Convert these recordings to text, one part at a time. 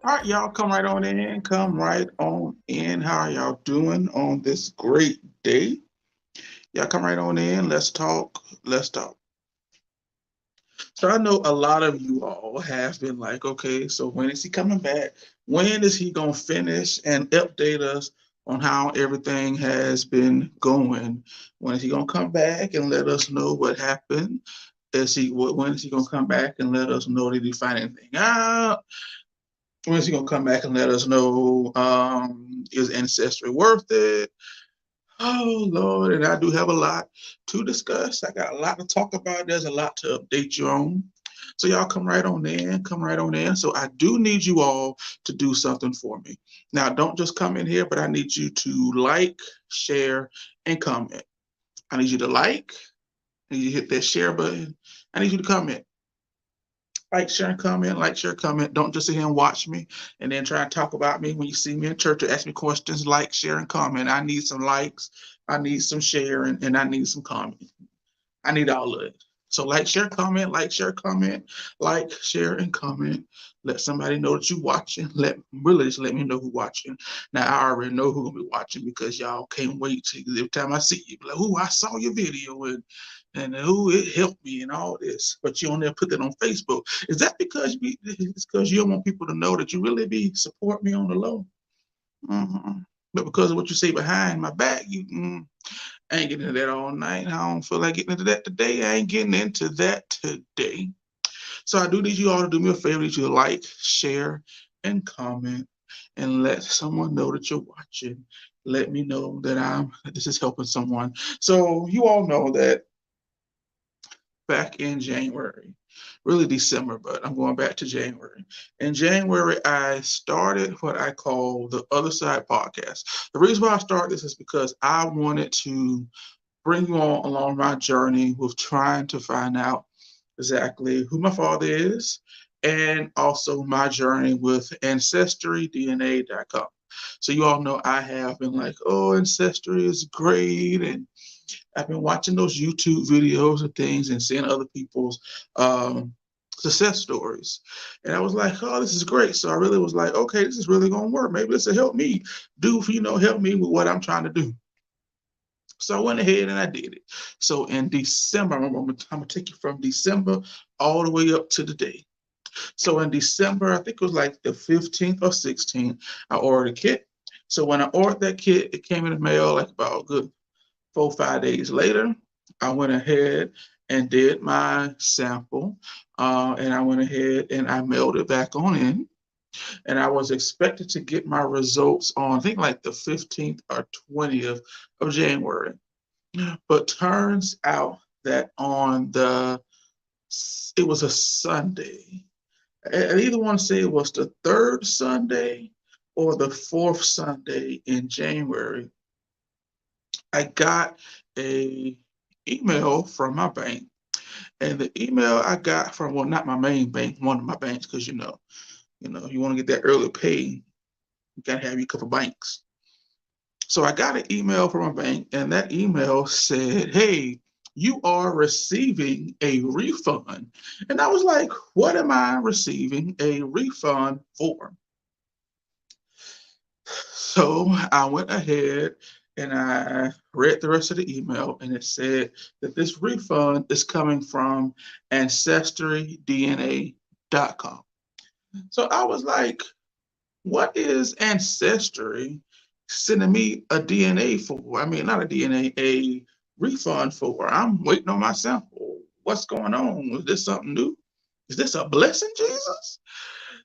All right, y'all come right on in. Come right on in. How are y'all doing on this great day? Y'all come right on in. Let's talk. Let's talk. So I know a lot of you all have been like, okay, so when is he coming back? When is he going to finish and update us on how everything has been going? When is he going to come back and let us know what happened? When is he going to come back and let us know did he find anything out? When is he going to come back and let us know is Ancestry worth it? Oh, Lord, and I do have a lot to discuss. I got a lot to talk about. There's a lot to update you on. So y'all come right on in, come right on in. So I do need you all to do something for me. Now, don't just come in here, but I need you to like, share, and comment. I need you to like, I need you to hit that share button. I need you to comment. Like, share, and comment. Like, share, comment. Don't just sit here and watch me and then try and talk about me when you see me in church or ask me questions. Like, share, and comment. I need some likes. I need some sharing, and I need some comment. I need all of it. So like, share, comment, like, share, comment, like, share, and comment. Let somebody know that you're watching. Really just let me know who's watching. Now I already know who's gonna be watching because y'all can't wait to every time I see you, be like, "Ooh, I saw your video and who it helped me and all this." But you don't never put that on Facebook. Is that because it's because you don't want people to know that you really be support me on the low? But because of what you say behind my back, I ain't getting into that all night. I don't feel like getting into that today. I ain't getting into that today. So I do need you all to do me a favor. That you like, share, and comment, and let someone know that you're watching. Let me know that this is helping someone. So you all know that back in January, really December, but I'm going back to January. In January, I started what I call the Other Side Podcast. The reason why I started this is because I wanted to bring you all along my journey with trying to find out exactly who my father is and also my journey with AncestryDNA.com. So you all know I have been like, oh, Ancestry is great, and I've been watching those YouTube videos and things and seeing other people's success stories. And I was like, oh, this is great. So I really was like, okay, this is really going to work. Maybe this will help me help me with what I'm trying to do. So I went ahead and I did it. So in December, I'm going to take you from December all the way up to the day. So in December, I think it was like the 15th or 16th, I ordered a kit. So when I ordered that kit, it came in the mail like about a good 4 or 5 days later. I went ahead and did my sample, and I went ahead and I mailed it back on in. And I was expected to get my results on, I think, like the 15th or 20th of January. But turns out that it was a Sunday. I either want to say it was the third Sunday or the fourth Sunday in January. I got a email from my bank, and the email I got from, well, not my main bank, one of my banks, because you want to get that early pay, you gotta have your couple banks. So I got an email from a bank, and that email said, "Hey, you are receiving a refund." And I was like, what am I receiving a refund for? So I went ahead and I read the rest of the email, and it said that this refund is coming from AncestryDNA.com. So I was like, what is Ancestry sending me a DNA for? I mean, not a DNA, a refund for. I'm waiting on my sample. What's going on? Is this something new? Is this a blessing, Jesus?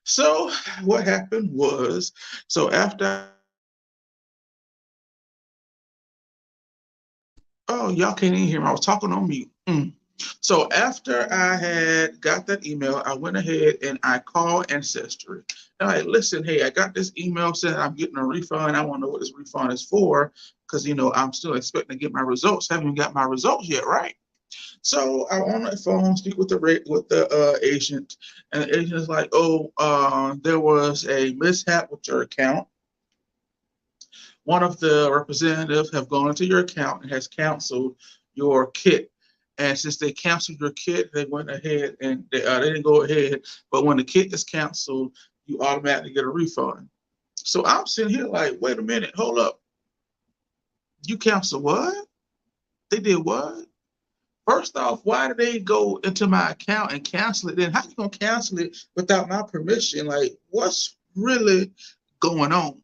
So what happened was, so after, oh, y'all can't even hear me. I was talking on mute. So after I had got that email, I went ahead and I called Ancestry. And I listen, hey, I got this email saying I'm getting a refund. I want to know what this refund is for because I'm still expecting to get my results. Haven't even got my results yet, right? So I on the phone, speak with the agent, and the agent is like, "Oh, there was a mishap with your account. One of the representatives have gone into your account and has canceled your kit. And since they canceled your kit, they went ahead and they didn't go ahead. But when the kit is canceled, you automatically get a refund." So I'm sitting here like, wait a minute, hold up. You cancel what? They did what? First off, why did they go into my account and cancel it? Then how you gonna cancel it without my permission? Like, what's really going on?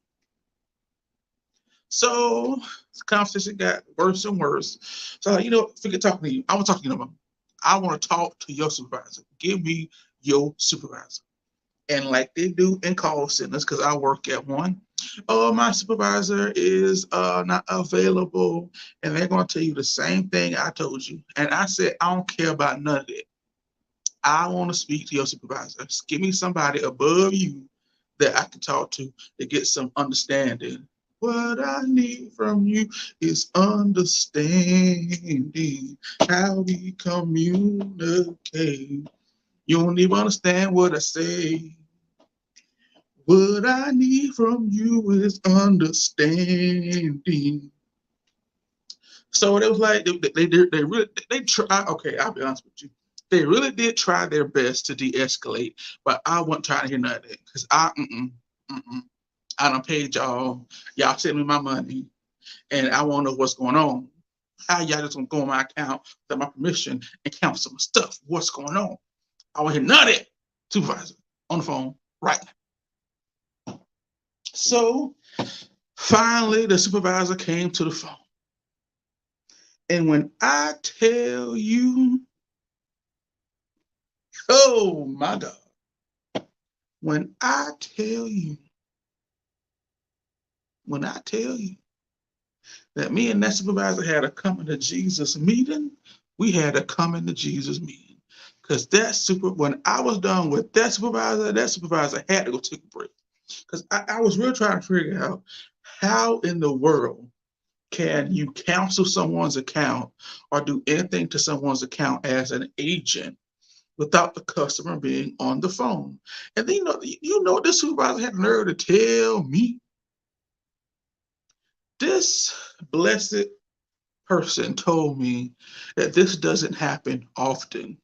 So the conversation got worse and worse. So forget talking to you. I want to talk to you. I want to talk to your supervisor. Give me your supervisor. And like they do in call centers, because I work at one, oh, my supervisor is not available. And they're going to tell you the same thing I told you. And I said, I don't care about none of that. I want to speak to your supervisor. Just give me somebody above you that I can talk to get some understanding. What I need from you is understanding how we communicate. You don't even understand what I say. What I need from you is understanding. So it was like they really they try. Okay, I'll be honest with you. They really did try their best to de-escalate, but I wasn't trying to hear none of that because I done paid y'all. Y'all sent me my money, and I want to know what's going on. How y'all just gonna go on my account without my permission and count some stuff? What's going on? I want to hear none of that. Supervisor on the phone right now. So finally, the supervisor came to the phone. And when I tell you, oh my God, when I tell you, when I tell you that me and that supervisor had a coming to Jesus meeting, we had a coming to Jesus meeting. Because when I was done with that supervisor had to go take a break. Because I was really trying to figure out how in the world can you cancel someone's account or do anything to someone's account as an agent without the customer being on the phone. And then this supervisor had the nerve to tell me this blessed person told me that this doesn't happen often.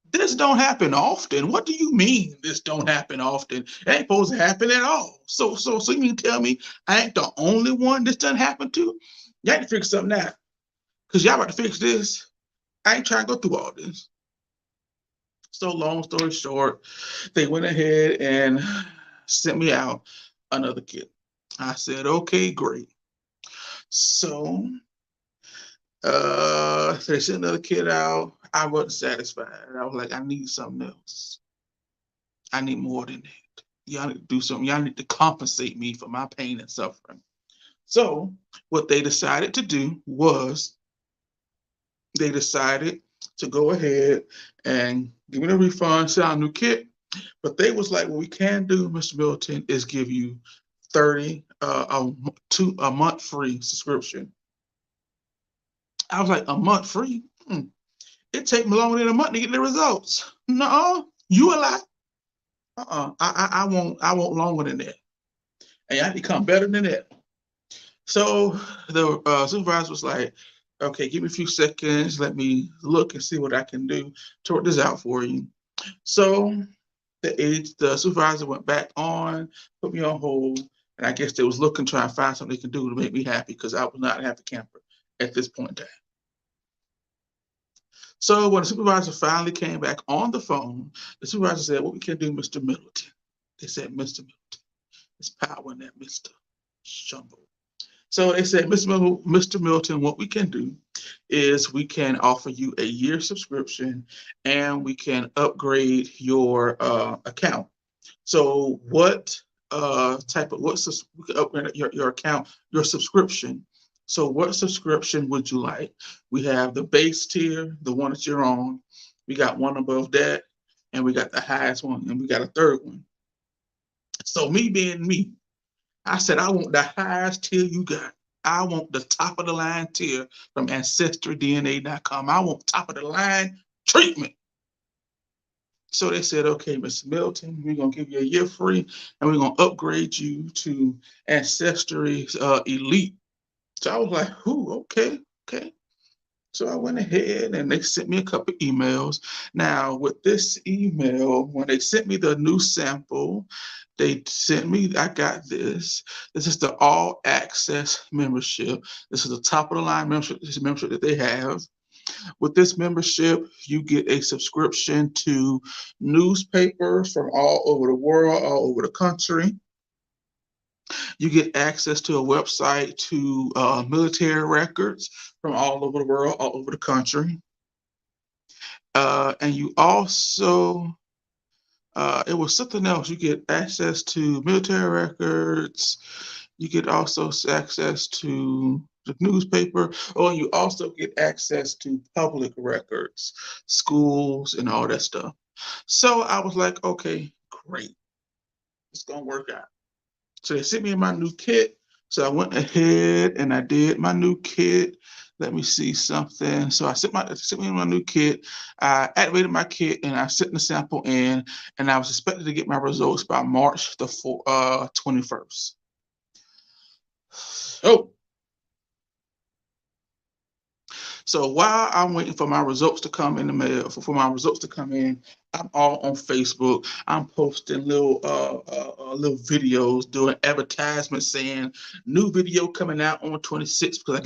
This don't happen often. What do you mean this don't happen often? It ain't supposed to happen at all. So you mean tell me I ain't the only one this doesn't happen to? Y'all need to figure something out. Because y'all about to fix this. I ain't trying to go through all this. So long story short, they went ahead and sent me out another kit. I said, okay, great. So they sent another kid out. I wasn't satisfied. I was like, I need something else. I need more than that. Y'all need to do something. Y'all need to compensate me for my pain and suffering. So what they decided to do was they decided to go ahead and give me the refund, send out a new kit. But they was like, what we can do, Mr. Milton, is give you 30 a month free subscription. I was like, a month free? It take me longer than a month to get the results. No, you a lie. I want longer than that. And I become better than that. So the supervisor was like, okay, give me a few seconds. Let me look and see what I can do to work this out for you. So the supervisor went back on, put me on hold, and I guess they was looking, trying to find something they can do to make me happy because I was not a happy camper at this point in time. So when the supervisor finally came back on the phone, the supervisor said, what we can do, Mr. Middleton? They said, Mr. Middleton, there's power in that Mr. Shumble. So they said, Mr. Milton, what we can do is we can offer you a year subscription and we can upgrade your account. So what we can upgrade your account, your subscription. So what subscription would you like? We have the base tier, the one that you're on. We got one above that, and we got the highest one, and we got a third one. So me being me, I said, I want the highest tier you got. I want the top of the line tier from AncestryDNA.com. I want top of the line treatment. So they said, okay, Mr. Milton, we're going to give you a year free and we're going to upgrade you to Ancestry Elite. So I was like, okay. So I went ahead and they sent me a couple of emails. Now, with this email, when they sent me the new sample, they sent me, I got this. This is the all access membership. This is the top of the line membership. This is membership that they have. With this membership, you get a subscription to newspapers from all over the world, all over the country. You get access to a website to military records from all over the world, all over the country. And you also, it was something else. You get access to military records. You get also access to the newspaper. Oh, you also get access to public records, schools, and all that stuff. So I was like, okay, great. It's going to work out. So they sent me my new kit. So I went ahead and I did my new kit. Let me see something. So I sent me my new kit. I activated my kit and I sent the sample in, and I was expected to get my results by March the 21st. So while I'm waiting for my results to come in the mail, for my results to come in, I'm all on Facebook. I'm posting little videos, doing advertisements saying new video coming out on 26th because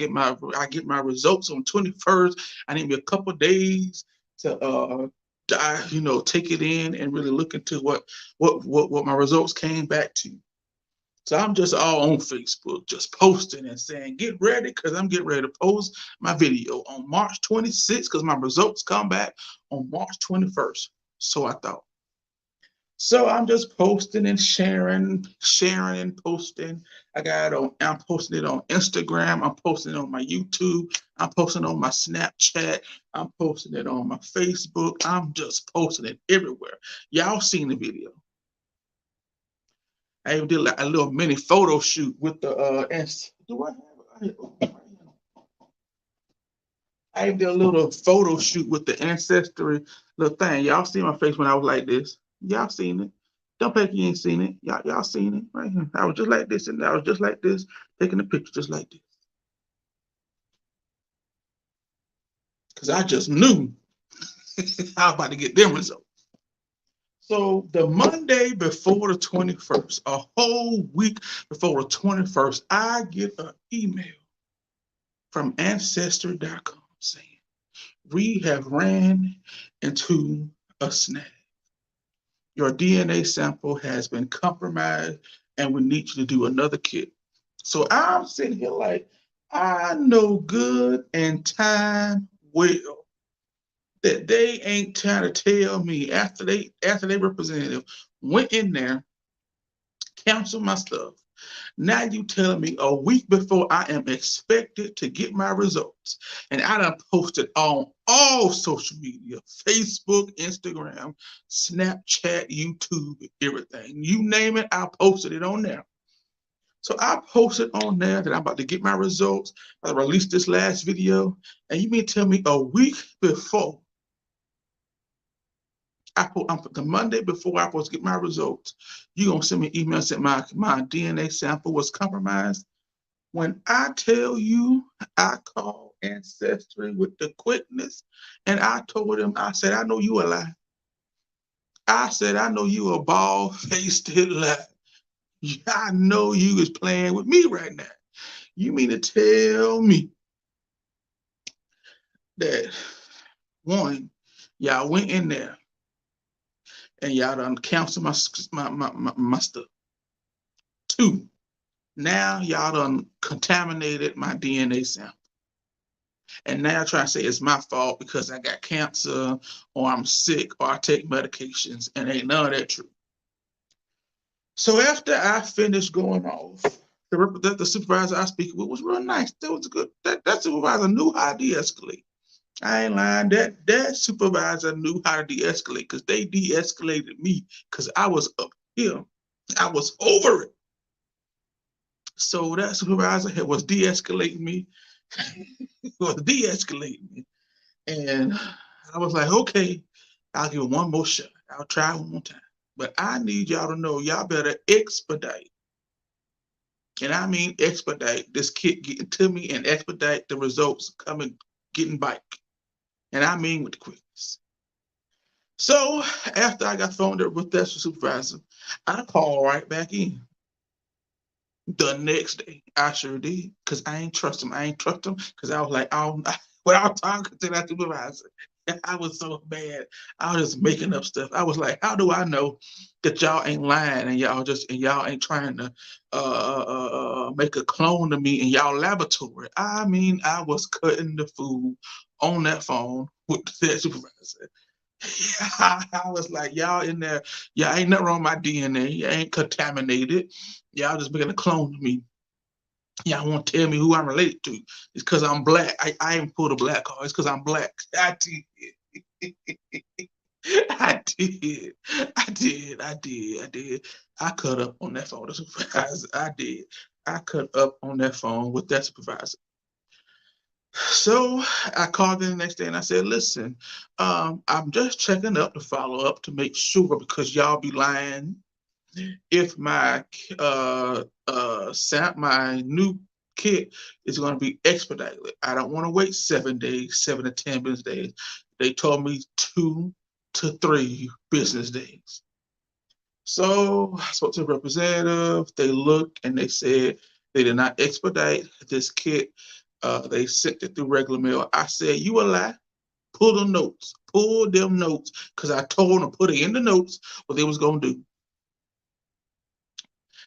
I get my results on 21st. I need me a couple days to take it in and really look into what my results came back to. So I'm just all on Facebook, just posting and saying, get ready, because I'm getting ready to post my video on March 26th, because my results come back on March 21st. So I thought. So I'm just posting and sharing and posting. I'm posting it on Instagram. I'm posting it on my YouTube. I'm posting it on my Snapchat. I'm posting it on my Facebook. I'm just posting it everywhere. Y'all seen the video. I even did like a little mini photo shoot with the do I have it? I even did a little photo shoot with the Ancestry little thing. Y'all see my face when I was like this. Y'all seen it. Don't think you ain't seen it. Y'all seen it right here. I was just like this, and I was just like this, taking the picture just like this. Because I just knew I was about to get them results. So the Monday before the 21st, a whole week before the 21st, I get an email from Ancestry.com saying, we have ran into a snag. Your DNA sample has been compromised and we need you to do another kit. So I'm sitting here like, I know good and time well that they ain't trying to tell me after they representative went in there, canceled my stuff. Now you telling me a week before I am expected to get my results, and I done posted on all social media, Facebook, Instagram, Snapchat, YouTube, everything. You name it, I posted it on there. So I posted on there that I'm about to get my results. I released this last video, and you mean tell me a week before the Monday before I supposed to get my results, you gonna send me an email saying my DNA sample was compromised? When I tell you, I called Ancestry with the quickness, and I told them, I said, I know you a lie. I said, I know you a bald-faced lie. I know you is playing with me right now. You mean to tell me that, one, y'all went in there and y'all done canceled my stuff. Two, now y'all done contaminated my DNA sample. And now try to say it's my fault because I got cancer or I'm sick or I take medications, and ain't none of that true. So after I finished going off, the supervisor I speak with was real nice. That was good. That supervisor knew how to de-escalate. I ain't lying. That supervisor knew how to de-escalate because they de-escalated me because I was up here. I was over it. So that supervisor was de-escalating me. Was de-escalating me. And I was like, okay, I'll give it one more shot. I'll try one more time. But I need y'all to know y'all better expedite. And I mean expedite this kit getting to me and expedite the results coming, getting back. And I mean with the quickness. So after I got phoned up with that supervisor, I called right back in. The next day, I sure did, because I ain't trust him. I ain't trust him because I was like, without talking to that supervisor, I was so bad. I was just making up stuff. I was like, how do I know that y'all ain't lying and y'all ain't trying to make a clone of me in y'all laboratory? I mean, I was cutting the food on that phone with that supervisor. I was like, y'all in there, y'all ain't nothing wrong with my DNA. You ain't contaminated. Y'all just making a clone of me. Y'all want to tell me who I'm related to. It's because I'm black. I ain't pulled a black card. It's because I'm black. I did. I did. I did. I did. I did. I cut up on that photo supervisor. I did. I cut up on that phone with that supervisor. So I called in the next day and I said, listen, I'm just checking up to follow up to make sure because y'all be lying if my new kit is going to be expedited. I don't want to wait 7 days, 7 to 10 business days. They told me 2 to 3 business days. So I spoke to the representative. They looked and they said they did not expedite this kit. They sent it through regular mail. I said, you a lie. Pull them notes. Pull them notes. Because I told them to put it in the notes what they was going to do.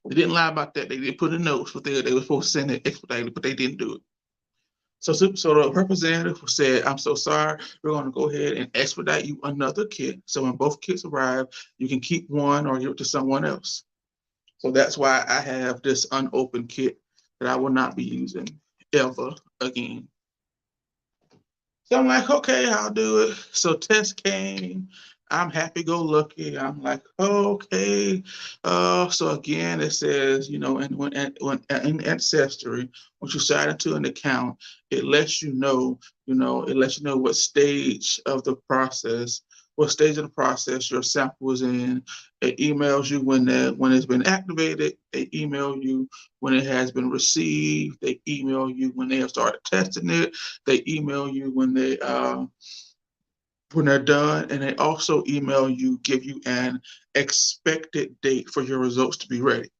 They didn't lie about that. They did put in notes what they were supposed to send it expedited, but they didn't do it. So the representative said, I'm so sorry. We're going to go ahead and expedite you another kit. So when both kits arrive, you can keep one or give it to someone else. So that's why I have this unopened kit that I will not be using ever again. So I'm like, okay, I'll do it. So test came. I'm happy-go-lucky. I'm like, okay. So again, it says, in Ancestry, once you sign into an account, it lets you know, what stage of the process, your sample is in. It emails you when it's been activated. They email you when it has been received. They email you when they have started testing it. They email you when they're done, and they also give you an expected date for your results to be ready.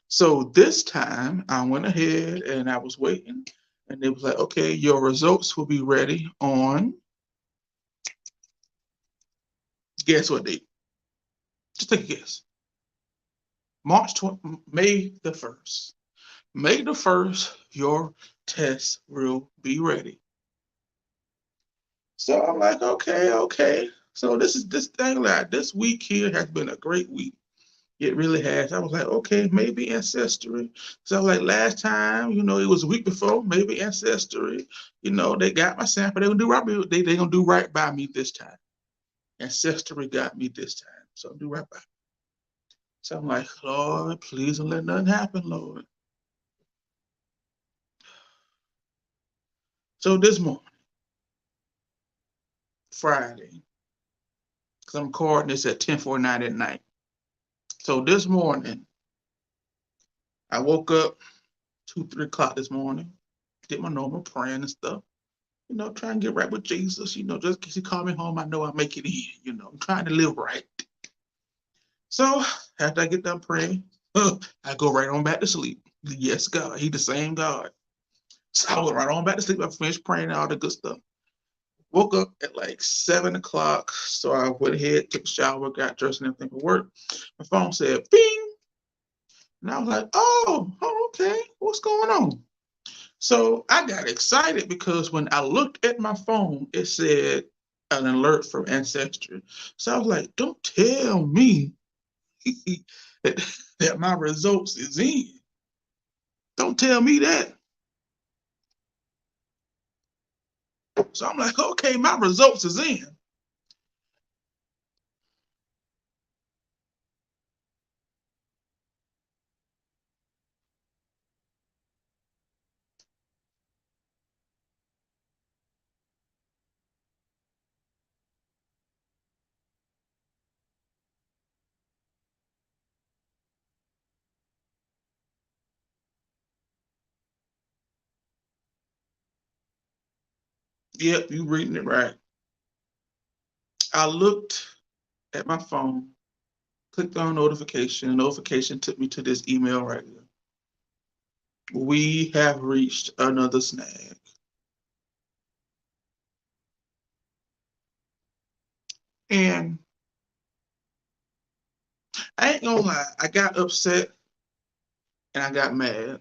So this time I went ahead and I was waiting, and it was like, okay, your results will be ready on, guess what date? Just take a guess. May the 1st. May the 1st, your test will be ready. So I'm like, okay. So this week here has been a great week. It really has. I was like, okay, maybe Ancestry. So I was like, last time, it was a week before, maybe Ancestry, they got my sample. They're gonna do right. They gonna do right by me this time. Ancestry got me this time. So do right by me. So I'm like, Lord, please don't let nothing happen, Lord. So this morning, Friday, because I'm recording this at 10:49 at night. So this morning, I woke up 2, 3 o'clock this morning, did my normal praying and stuff, trying to get right with Jesus, just because he called me home, I know I'll make it in, I'm trying to live right. So after I get done praying, I go right on back to sleep. Yes, God, he the same God. So I went right on back to sleep. I finished praying and all the good stuff. Woke up at like 7 o'clock. So I went ahead, took a shower, got dressed and everything for work. My phone said, bing. And I was like, oh, okay, what's going on? So I got excited because when I looked at my phone, it said an alert from Ancestry. So I was like, don't tell me that my results is in. Don't tell me that. So I'm like, okay, my results is in. Yep, you reading it right. I looked at my phone, clicked on notification, and notification took me to this email right here. We have reached another snag. And I ain't gonna lie, I got upset and I got mad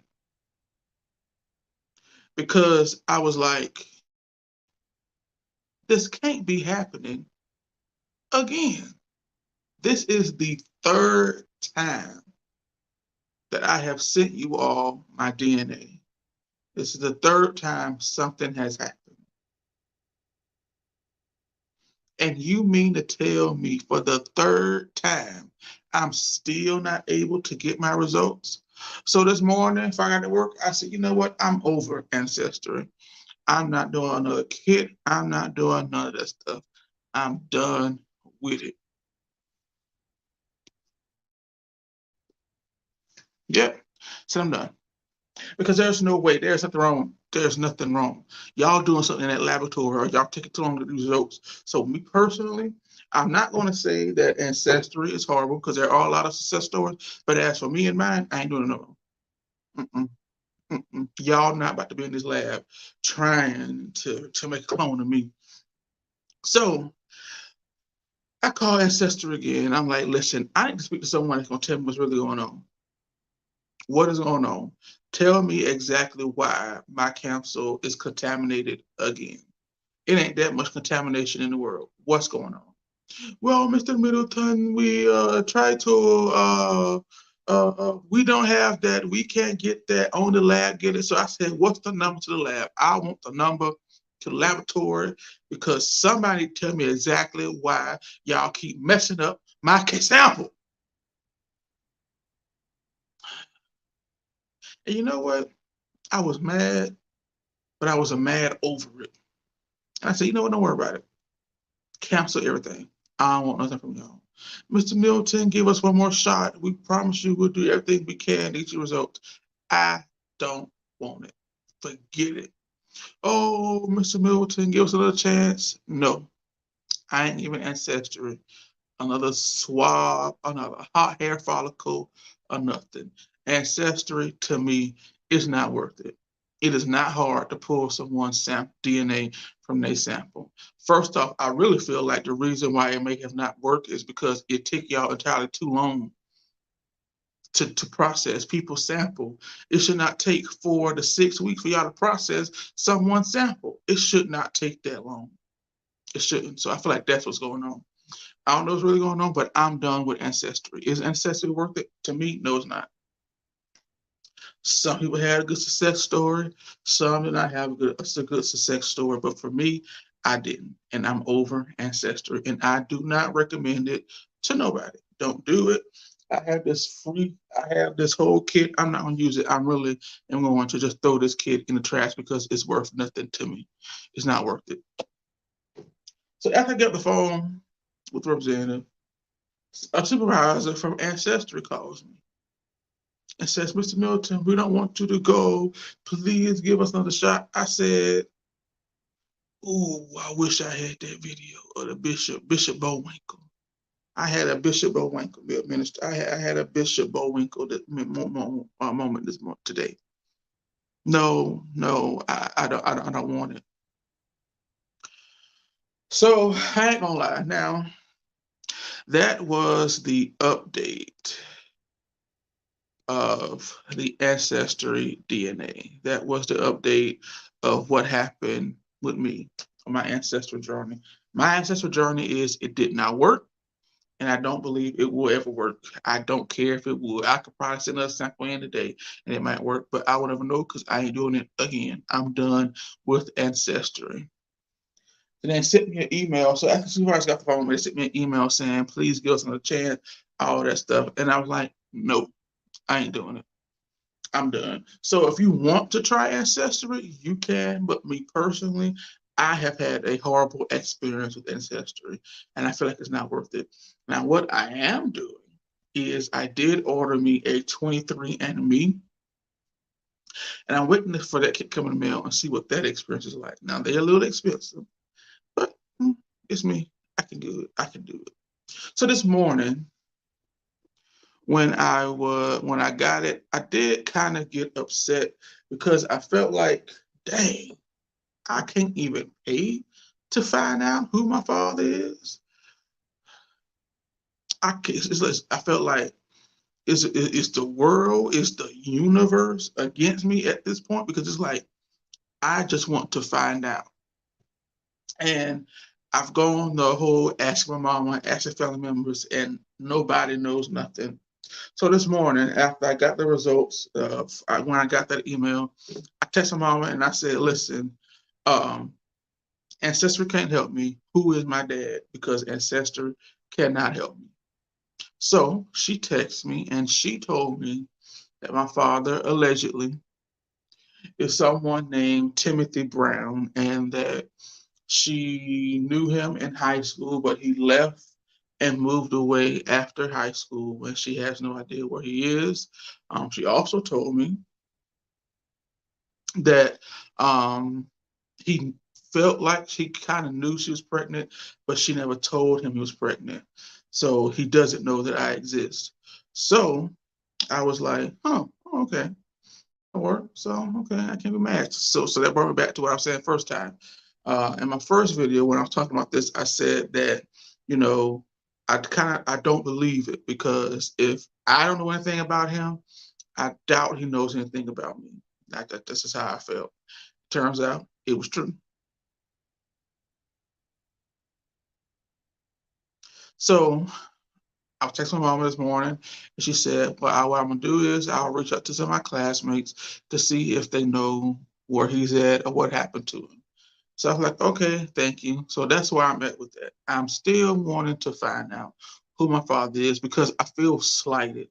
because I was like, this can't be happening again. This is the third time that I have sent you all my DNA. This is the third time something has happened. And you mean to tell me for the third time I'm still not able to get my results? So this morning, if I got to work, I said, you know what? I'm over Ancestry. I'm not doing another kit. I'm not doing none of that stuff. I'm done with it. Yep. So I'm done. Because there's no way, there's nothing wrong. There's nothing wrong. Y'all doing something in that laboratory or y'all taking too long to do results. So me personally, I'm not going to say that Ancestry is horrible because there are a lot of success stories. But as for me and mine, I ain't doing it no more. Mm-mm, mm-mm. Y'all not about to be in this lab trying to make a clone of me. So I call Ancestry again. I'm like, listen, I need to speak to someone that's going to tell me what's really going on. What is going on? Tell me exactly why my capsule is contaminated again. It ain't that much contamination in the world. What's going on? Well, Mr. Middleton, we try to we don't have that. We can't get that on the lab. Get it. So I said, what's the number to the lab? I want the number to the laboratory because somebody tell me exactly why y'all keep messing up my sample. And you know what? I was mad, but I was mad over it. And I said, you know what? Don't worry about it. Cancel everything. I don't want nothing from y'all. Mr. Middleton, give us one more shot. We promise you we'll do everything we can to get you results. I don't want it. Forget it. Oh, Mr. Middleton, give us another chance. No, I ain't even Ancestry. Another swab, another hot hair follicle, or nothing. Ancestry to me is not worth it. It is not hard to pull someone's DNA from their sample. First off, I really feel like the reason why it may have not worked is because it took y'all entirely too long to process people's sample. It should not take 4 to 6 weeks for y'all to process someone's sample. It should not take that long. It shouldn't. So I feel like that's what's going on. I don't know what's really going on, but I'm done with Ancestry. Is Ancestry worth it? To me, no, it's not. Some people had a good success story. Some did not have a good success story. But for me, I didn't. And I'm over Ancestry. And I do not recommend it to nobody. Don't do it. I have this whole kit. I'm not going to use it. I'm really am going to just throw this kit in the trash because it's worth nothing to me. It's not worth it. So after I get the phone with the representative, a supervisor from Ancestry calls me and says, Mr. Milton, we don't want you to go. Please give us another shot. I said, ooh, I wish I had that video of the Bishop Bowinkle. I had a Bishop Bowinkle minister. I had a Bishop Bowinkle moment this month today. No, I don't want it. So I ain't gonna lie. Now, that was the update of the Ancestry DNA. That was the update of what happened with me on my ancestral journey. My ancestral journey is it did not work, and I don't believe it will ever work. I don't care if it would. I could probably send a sample in today and it might work, but I will never know because I ain't doing it again. I'm done with Ancestry. And then sent me an email. So after the supervisor got the phone, they sent me an email saying, please give us another chance, all that stuff. And I was like, nope, I ain't doing it. I'm done. So if you want to try Ancestry, you can. But me personally, I have had a horrible experience with Ancestry, and I feel like it's not worth it. Now, what I am doing is I did order me a 23andMe, and I'm waiting for that kit come in the mail and see what that experience is like. Now, they're a little expensive, but it's me. I can do it. I can do it. So this morning, when I got it, I did kind of get upset because I felt like, dang, I can't even pay to find out who my father is. I felt like is the world, is the universe against me at this point because it's like I just want to find out. And I've gone the whole ask my mama, ask the family members, and nobody knows nothing. So this morning, after I got the results, when I got that email, I texted my mama and I said, listen, um, Ancestry can't help me. Who is my dad? Because Ancestry cannot help me. So she texted me and she told me that my father allegedly is someone named Timothy Brown, and that she knew him in high school, but he left and moved away after high school, and she has no idea where he is. She also told me that he felt like she kind of knew she was pregnant, but she never told him he was pregnant. So he doesn't know that I exist. So I was like, oh, okay. Work. So okay, I can't be mad. So that brought me back to what I was saying first time. In my first video, when I was talking about this, I said that, you know, I don't believe it, because if I don't know anything about him, I doubt he knows anything about me. This is how I felt. Turns out it was true. So I was texting my mom this morning, and she said, "Well, what I'm gonna do is I'll reach out to some of my classmates to see if they know where he's at or what happened to him." So I was like, "Okay, thank you." So that's where I'm at with that. I'm still wanting to find out who my father is, because I feel slighted.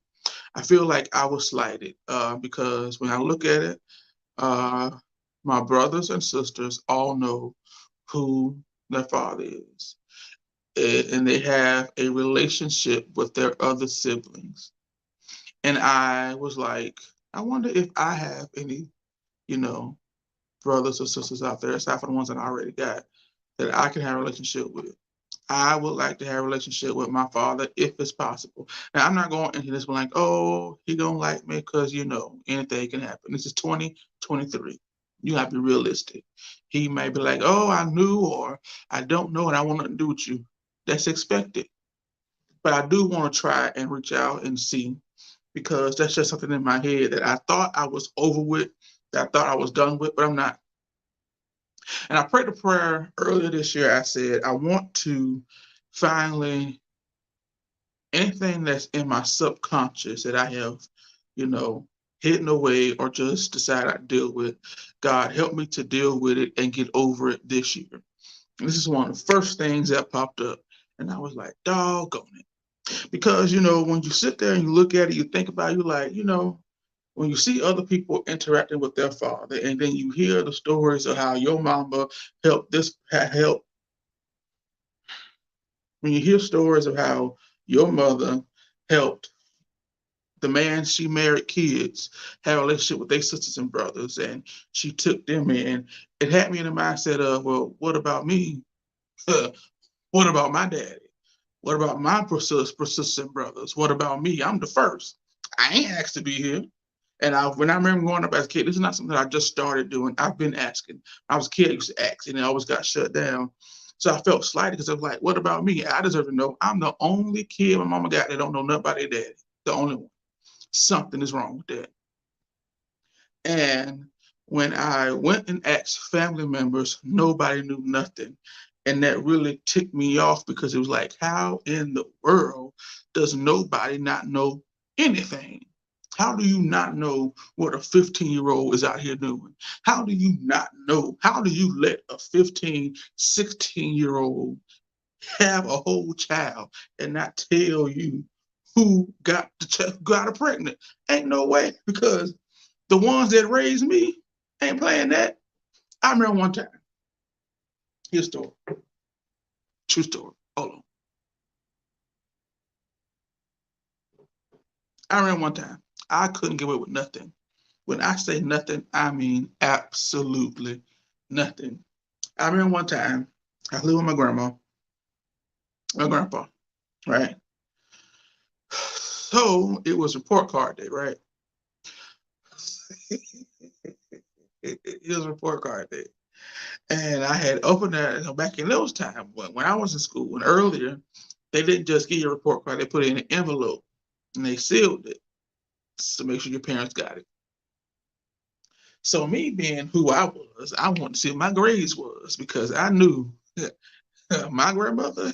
I feel like I was slighted, because when I look at it, uh, my brothers and sisters all know who their father is, and they have a relationship with their other siblings. And I was like, I wonder if I have any, you know, brothers or sisters out there, aside from the ones that I already got, that I can have a relationship with. I would like to have a relationship with my father if it's possible. Now, I'm not going into this like, oh, he don't like me, because, anything can happen. This is 2023. You have to be realistic. He may be like, oh, I knew, or I don't know, and I want nothing to do with you. That's expected. But I do want to try and reach out and see, because that's just something in my head that I thought I was over with, that I thought I was done with, but I'm not. And I prayed a prayer earlier this year. I said, I want to finally, anything that's in my subconscious that I have, you know, hidden away or just decided I deal with, God, help me to deal with it and get over it this year. And this is one of the first things that popped up. And I was like, doggone it. Because, when you sit there and you look at it, you think about it, you like, when you see other people interacting with their father, and then you hear the stories of how your mama helped, when you hear stories of how your mother helped the man she married kids have a relationship with their sisters and brothers, and she took them in, it had me in the mindset of, well, what about me? What about my daddy? What about my sisters and brothers? What about me? I'm the first. I ain't asked to be here. And when I remember growing up as a kid, this is not something that I just started doing. I've been asking. I was a kid, I used to ask, and it always got shut down. So I felt slighted, because I was like, what about me? I deserve to know. I'm the only kid my mama got that don't know nothing about their daddy. The only one. Something is wrong with that. And when I went and asked family members, nobody knew nothing. And that really ticked me off, because it was like, how in the world does nobody not know anything? How do you not know what a 15-year-old is out here doing? How do you not know? How do you let a 15, 16-year-old have a whole child and not tell you who got her pregnant? Ain't no way, because the ones that raised me ain't playing that. I remember one time. Here's a story. True story. Hold on. I remember one time. I couldn't get away with nothing. When I say nothing, I mean absolutely nothing. I remember one time I lived with my grandpa, right? So it was report card day, right? It was report card day. And I had opened that, back in those times when I was in school and earlier, they didn't just give you a report card, they put it in an envelope and they sealed it to make sure your parents got it. So me being who I was, I wanted to see what my grades was, because I knew my grandmother,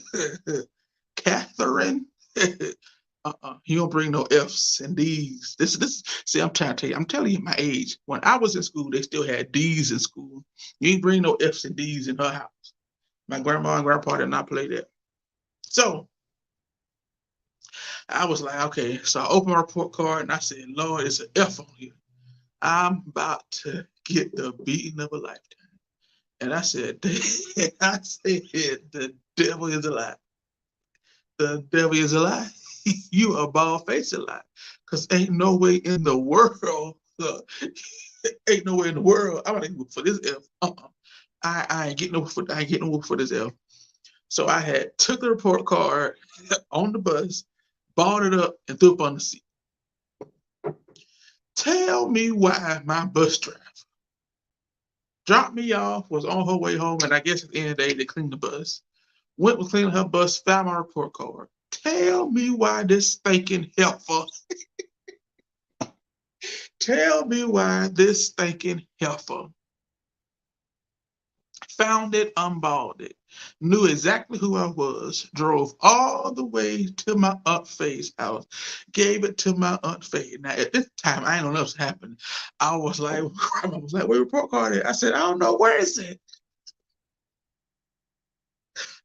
Catherine, you don't bring no F's and D's. This. See, I'm trying to tell you. I'm telling you my age. When I was in school, they still had D's in school. You ain't bring no F's and D's in her house. My grandma and grandpa did not play that. So I was like, okay. So I opened my report card and I said, Lord, it's an F on here. I'm about to get the beating of a lifetime. And I said, I said, the devil is a lie. The devil is a lie. You a bald-faced lie. Because ain't no way in the world, ain't no way in the world, I'm gonna look for this F. I ain't getting no for this F. So I had took the report card on the bus, balled it up, and threw it on the seat. Tell me why my bus driver dropped me off, was on her way home, and I guess at the end of the day, they cleaned the bus. Went to clean her bus, found my report card. Tell me why this stinking heifer. Tell me why this stinking heifer found it, unballed it, knew exactly who I was, drove all the way to my Aunt Faye's house, gave it to my Aunt Faye. Now, at this time, I ain't know what's happened. I was like, Grandma was like, where your report card at? I said, I don't know, where is it?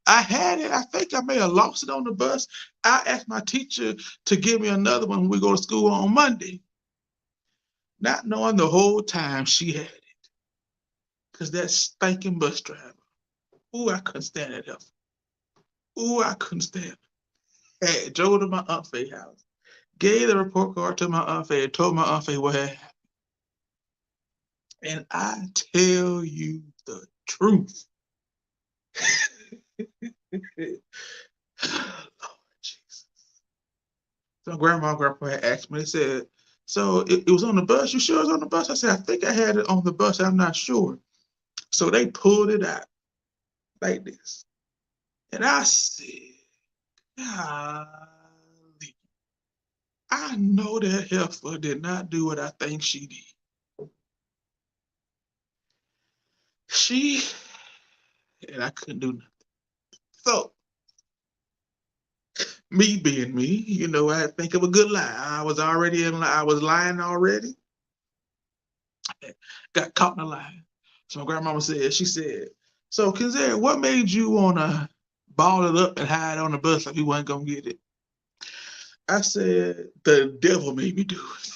I had it. I think I may have lost it on the bus. I asked my teacher to give me another one when we go to school on Monday, not knowing the whole time she had it. Because that stinking bus driver, ooh, I couldn't stand that heifer. Ooh, I couldn't stand it. Hey, drove to my Aunt Faye's house, gave the report card to my Aunt Faye, told my Aunt Faye what had happened. And I tell you the truth. Lord Jesus. So grandma and grandpa had asked me, they said, so it was on the bus? You sure it was on the bus? I said, I think I had it on the bus. I'm not sure. So they pulled it out like this. And I said, golly, I know that heifer did not do what I think she did. She, and I couldn't do nothing. So, me being me, I think of a good lie. I was already I was lying already. Got caught in a lie. So my grandmama said, she said, so Kizere, what made you want to ball it up and hide on the bus like you wasn't going to get it? I said, the devil made me do it.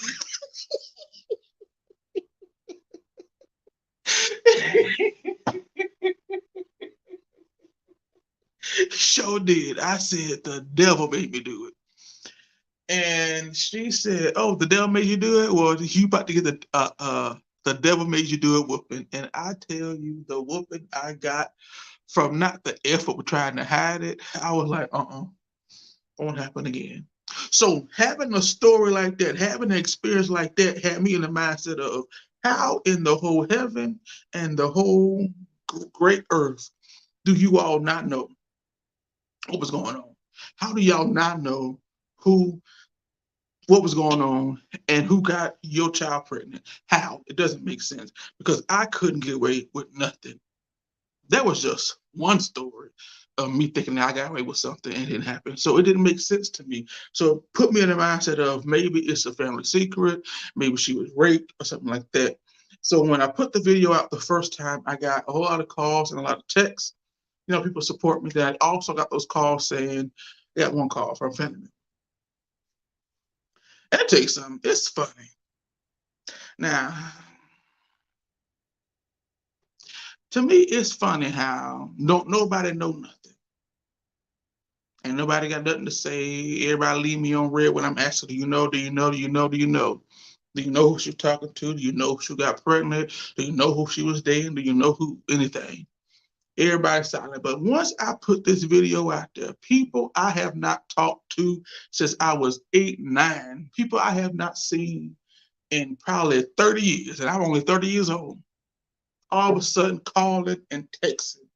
Sure did. I said, the devil made me do it. And she said, oh, the devil made you do it? Well, you about to get the devil made you do it whooping. And I tell you, the whooping I got from not the effort of trying to hide it, I was like, won't happen again. So having a story like that, having an experience like that had me in the mindset of how in the whole heaven and the whole great earth do you all not know what was going on? How do y'all not know what was going on and who got your child pregnant? How? It doesn't make sense because I couldn't get away with nothing. That was just one story of me thinking that I got away with something and it didn't happen. So it didn't make sense to me. So it put me in the mindset of maybe it's a family secret, maybe she was raped or something like that. So when I put the video out the first time, I got a whole lot of calls and a lot of texts. People support me. That I also got those calls saying, I got one call from a family member. And I'll tell you something, it's funny. Now, to me, it's funny how nobody know nothing. Ain't nobody got nothing to say. Everybody leave me on red when I'm asking, do you know, do you know, do you know, do you know? Do you know who she's talking to? Do you know who got pregnant? Do you know who she was dating? Do you know who anything? Everybody's silent. But once I put this video out there, people I have not talked to since I was 8, 9, people I have not seen in probably 30 years, and I'm only 30 years old, all of a sudden calling and texting.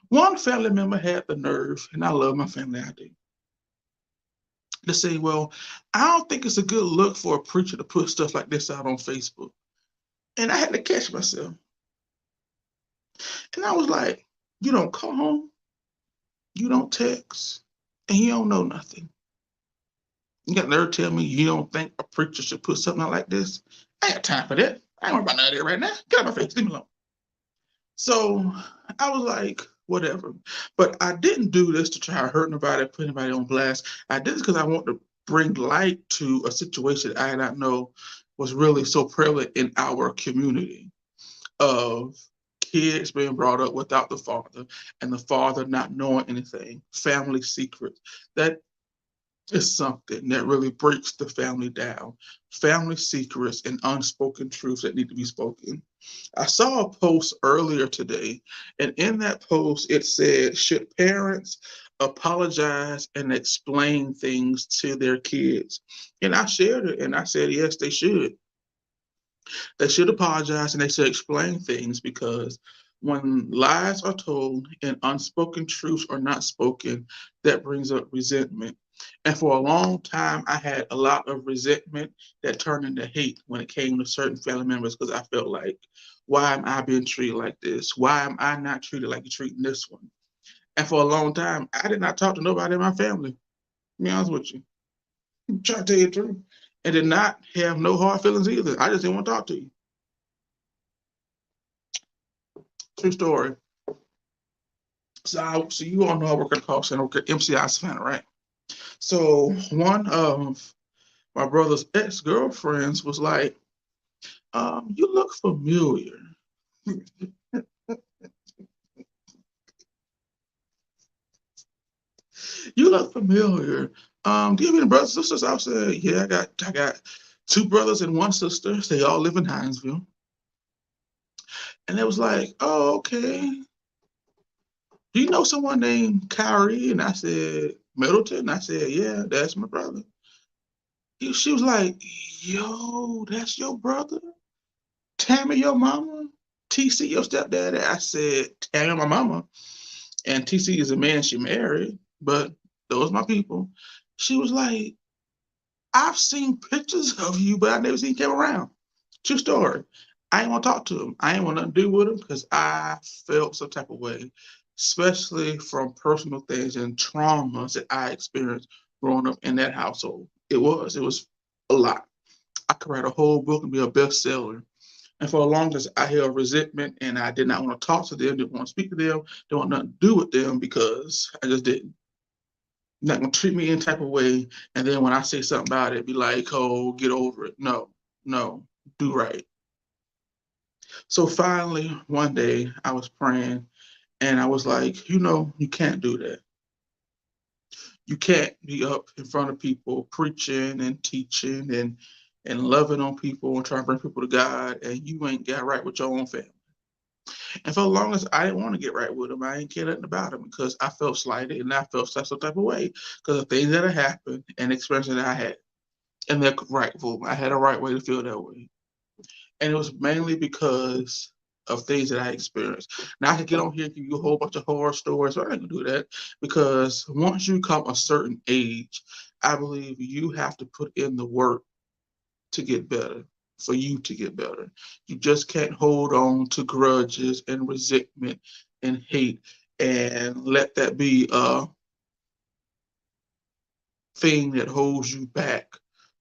One family member had the nerve, and I love my family, I do, to say, well, I don't think it's a good look for a preacher to put stuff like this out on Facebook. And I had to catch myself. And I was like, you don't call home, you don't text, and you don't know nothing. You got nerve to tell me you don't think a preacher should put something out like this? I ain't got time for that. I ain't worried about none of that right now. Get out of my face, leave me alone. So I was like, whatever. But I didn't do this to try to hurt nobody, put anybody on blast. I did this because I want bring light to a situation I did not know was really so prevalent in our community of kids being brought up without the father and the father not knowing anything, family secrets. That is something that really breaks the family down. Family secrets and unspoken truths that need to be spoken. I saw a post earlier today, and in that post it said, should parents apologize and explain things to their kids? And I shared it and I said, yes, they should. They should apologize and they should explain things because when lies are told and unspoken truths are not spoken, that brings up resentment. And for a long time, I had a lot of resentment that turned into hate when it came to certain family members because I felt like, why am I being treated like this? Why am I not treated like you're treating this one? And for a long time, I did not talk to nobody in my family. To be honest with you, I'm trying to tell you the truth, and did not have no hard feelings either. I just didn't want to talk to you. True story. So you all know I work at a call center, work at MCI Savannah, right? So one of my brother's ex-girlfriends was like, you look familiar. You look familiar. Do you have any brothers and sisters? I said, yeah, I got two brothers and one sister. They all live in Hinesville. And it was like, oh, okay. Do you know someone named Kyrie? And I said, Middleton? I said, yeah, that's my brother. She was like, yo, that's your brother? Tammy, your mama? TC, your stepdaddy? I said, Tammy, my mama. And TC is a man she married, but those my people. She was like, I've seen pictures of you, but I never seen you come around. True story. I ain't want to talk to him. I ain't want nothing to do with him because I felt some type of way, especially from personal things and traumas that I experienced growing up in that household. It was a lot. I could write a whole book and be a bestseller. And for the longest, I held resentment and I did not want to talk to them, didn't want to speak to them, didn't want nothing to do with them because I just didn't. Not gonna treat me any type of way. And then when I say something about it, be like, oh, get over it. No, no, do right. So finally, one day I was praying and I was like, you can't do that. You can't be up in front of people preaching and teaching and loving on people and trying to bring people to God, and you ain't got right with your own family. And for the longest, I didn't want to get right with him. I didn't care nothing about him because I felt slighted and I felt such a type of way because of things that had happened and experiences that I had. And they're rightful. I had a right way to feel that way. And it was mainly because of things that I experienced. Now I could get on here and give you a whole bunch of horror stories, but I ain't gonna do that because once you come a certain age, I believe you have to put in the work to get better, for you to get better. You just can't hold on to grudges and resentment and hate and let that be a thing that holds you back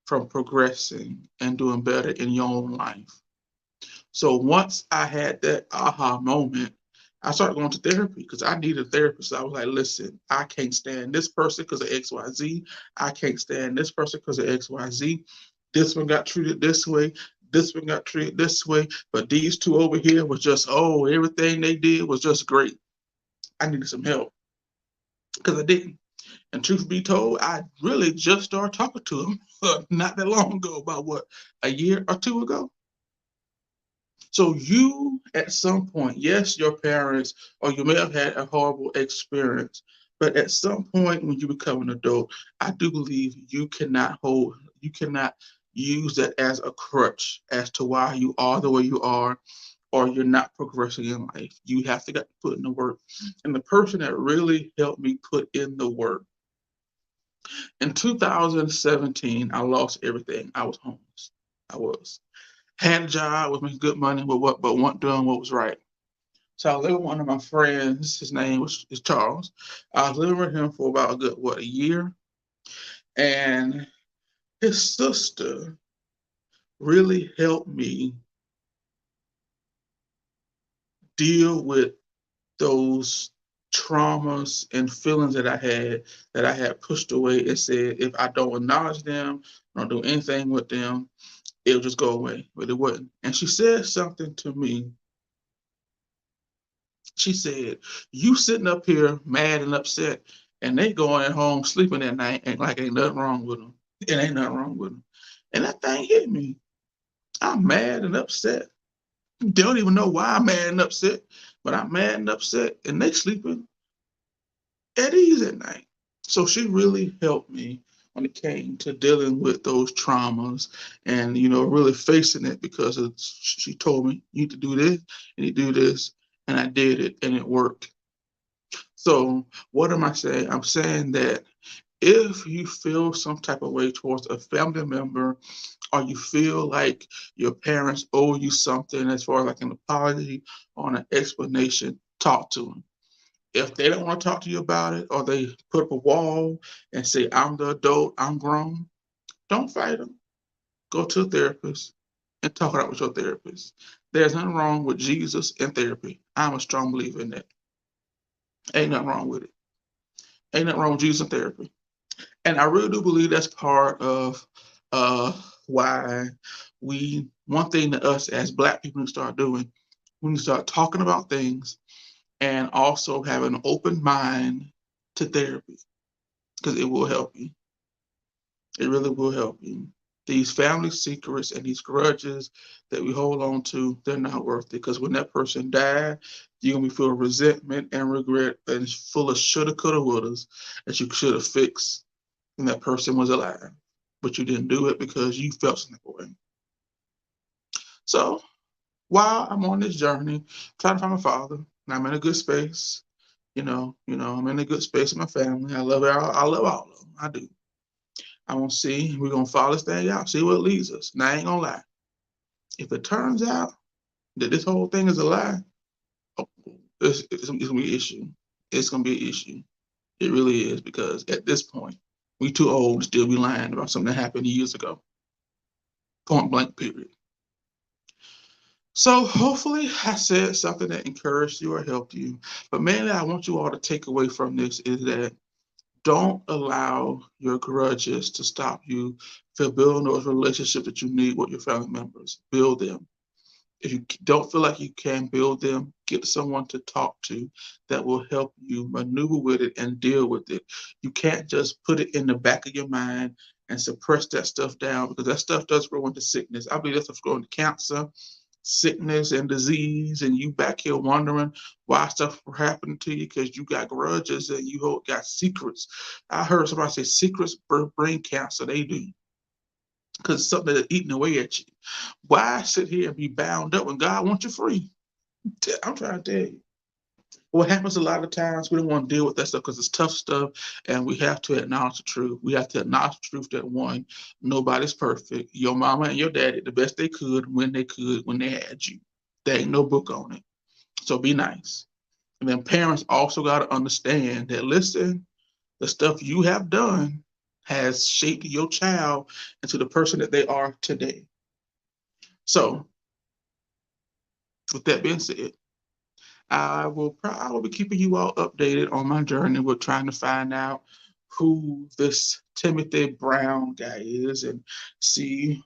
from progressing and doing better in your own life. So once I had that aha moment, I started going to therapy because I needed a therapist. So I was like, listen, I can't stand this person because of XYZ. I can't stand this person because of XYZ. This one got treated this way. This one got treated this way. But these two over here was just, oh, everything they did was just great. I needed some help because I didn't. And truth be told, I really just started talking to him not that long ago, about what, a year or two ago. So you, at some point, yes, your parents, or you may have had a horrible experience, but at some point when you become an adult, I do believe you cannot use that as a crutch as to why you are the way you are, or you're not progressing in life. You have to get put in the work. And the person that really helped me put in the work, in 2017, I lost everything. I was homeless. I was. Had a job, was making good money, but wasn't doing what was right. So I lived with one of my friends. His name is Charles. I was living with him for about a good, a year. And his sister really helped me deal with those traumas and feelings that I had pushed away and said if I don't acknowledge them, don't do anything with them, it'll just go away. But it wouldn't. And she said something to me. She said, "You sitting up here mad and upset, and they going at home sleeping at night, and like ain't nothing wrong with them. It ain't nothing wrong with them." And that thing hit me. I'm mad and upset. They don't even know why I'm mad and upset, but I'm mad and upset, and they sleeping at ease at night. So she really helped me when it came to dealing with those traumas and really facing it because she told me you need to do this, you need to do this, and I did it and it worked. So what am I saying? I'm saying that if you feel some type of way towards a family member or you feel like your parents owe you something as far as like an apology or an explanation, talk to them. If they don't want to talk to you about it or they put up a wall and say, I'm the adult, I'm grown, don't fight them. Go to a therapist and talk it out with your therapist. There's nothing wrong with Jesus and therapy. I'm a strong believer in that. Ain't nothing wrong with it. Ain't nothing wrong with Jesus and therapy. And I really do believe that's part of uh, why one thing that us as Black people need to start doing, we need to start talking about things and also have an open mind to therapy because it will help you. It really will help you. These family secrets and these grudges that we hold on to, they're not worth it because when that person died, you're gonna be full of resentment and regret and full of shoulda, coulda, wouldas that you should have fixed when that person was alive. But you didn't do it because you felt some way. So while I'm on this journey, trying to find my father, and I'm in a good space, I'm in a good space with my family. I love it. I love all of them. I do. I want to see. We're gonna follow this thing out. See where it leads us. And I ain't gonna lie. If it turns out that this whole thing is a lie, oh, it's gonna be an issue. It's gonna be an issue. It really is because at this point, we too old to still be lying about something that happened years ago. Point blank. Period. So hopefully I said something that encouraged you or helped you. But mainly I want you all to take away from this is that don't allow your grudges to stop you from building those relationships that you need with your family members. Build them. If you don't feel like you can build them, get someone to talk to that will help you maneuver with it and deal with it. You can't just put it in the back of your mind and suppress that stuff down because that stuff does grow into sickness. I believe that stuff's growing to cancer, sickness, and disease, and you back here wondering why stuff happening to you because you got grudges and you got secrets. I heard somebody say secrets bring cancer. They do because it's something that's eating away at you. Why sit here and be bound up when God wants you free? I'm trying to tell you. What happens a lot of times, we don't want to deal with that stuff because it's tough stuff, and we have to acknowledge the truth. We have to acknowledge the truth that one, nobody's perfect. Your mama and your daddy, the best they could, when they had you. There ain't no book on it. So be nice. And then parents also got to understand that, listen, the stuff you have done has shaped your child into the person that they are today. So, with that being said, I will be keeping you all updated on my journey with trying to find out who this Timothy Brown guy is and see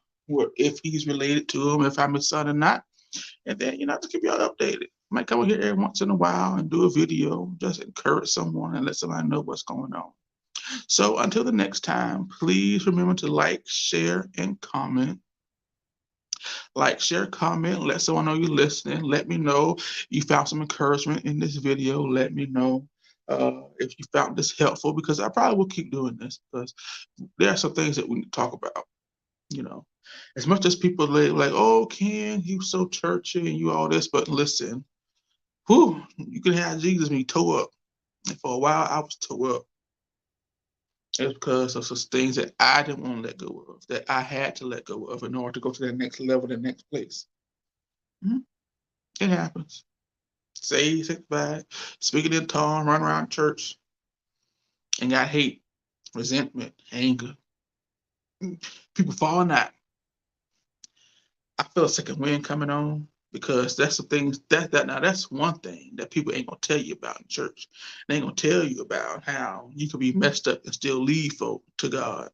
if he's related to him, if I'm his son or not. And then, just keep y'all updated. Might come here every once in a while and do a video, just encourage someone and let somebody know what's going on. So until the next time, please remember to like, share, and comment. Like, share, comment, let someone know you're listening. Let me know you found some encouragement in this video. Let me know if you found this helpful because I probably will keep doing this because there are some things that we need to talk about. You know, as much as people like, oh, Ken, you so churchy and you all this, but listen, you can have Jesus when you toe up. And for a while, I was toe up. It's because of some things that I didn't want to let go of, that I had to let go of in order to go to that next level, the next place. Mhm. It happens. Say, sanctified, speaking in tongues, run around church, and got hate, resentment, anger. People falling out. I feel a second wind coming on. because that's the things now that's one thing that people ain't gonna tell you about in church. They ain't gonna tell you about how you can be messed up and still lead folk to God.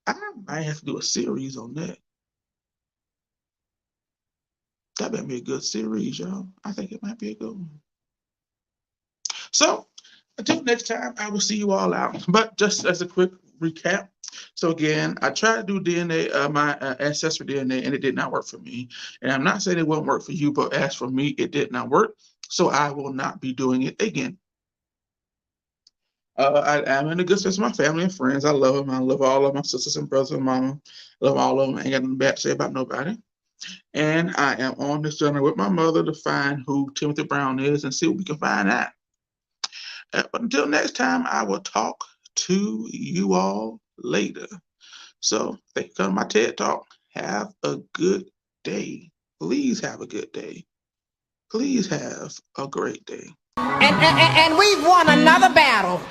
I might have to do a series on that. That might be a good series, y'all. I think it might be a good one. So until next time, I will see you all out. But just as a quick recap. So again, I tried to do DNA, my ancestry DNA, and it did not work for me. And I'm not saying it won't work for you, but as for me, it did not work. So I will not be doing it again. I am in the good sense of my family and friends. I love them. I love all of my sisters and brothers and mama. Love all of them. Ain't got nothing bad to say about nobody. And I am on this journey with my mother to find who Timothy Brown is and see what we can find out. But until next time, I will talk to you all later. So thank you for my TED Talk. Have a good day. Please have a good day. Please have a great day. And we've won another battle.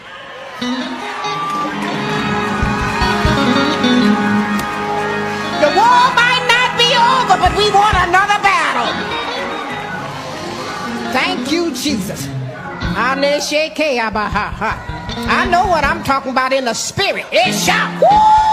The war might not be over, but we won another battle. Thank you, Jesus. I know what I'm talking about in the spirit. It's shot. Woo!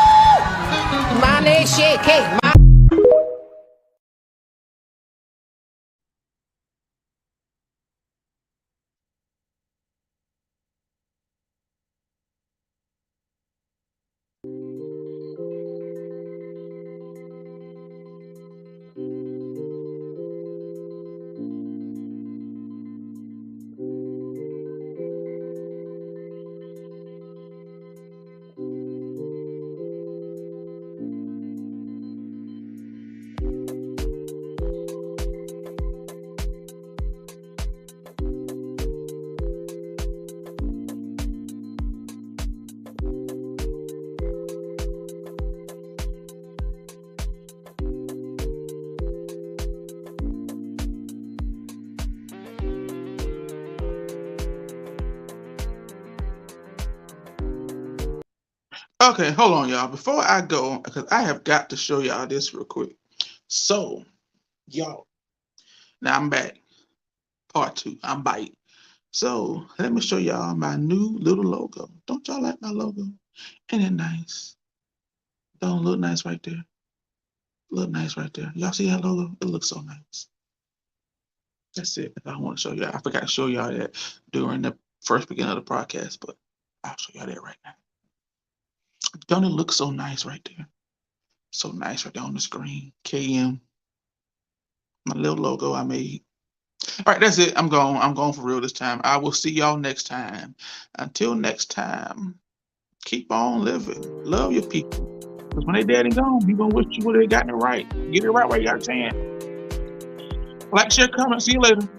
Okay, hold on, y'all. Before I go, because I have got to show y'all this real quick. So, y'all, now I'm back. Part 2. I'm back. So, let me show y'all my new little logo. Don't y'all like my logo? Ain't it nice? Don't look nice right there? Look nice right there. Y'all see that logo? It looks so nice. That's it. I want to show y'all. I forgot to show y'all that during the first beginning of the podcast, but I'll show y'all that right now. Don't it look so nice right there? So nice right there on the screen. KM. My little logo I made. All right, that's it. I'm going. I'm going for real this time. I will see y'all next time. Until next time, keep on living. Love your people. Because when they dead and gone, you gonna wish you would have gotten it right. Get it right while you got a chance. Like, share, comment. See you later.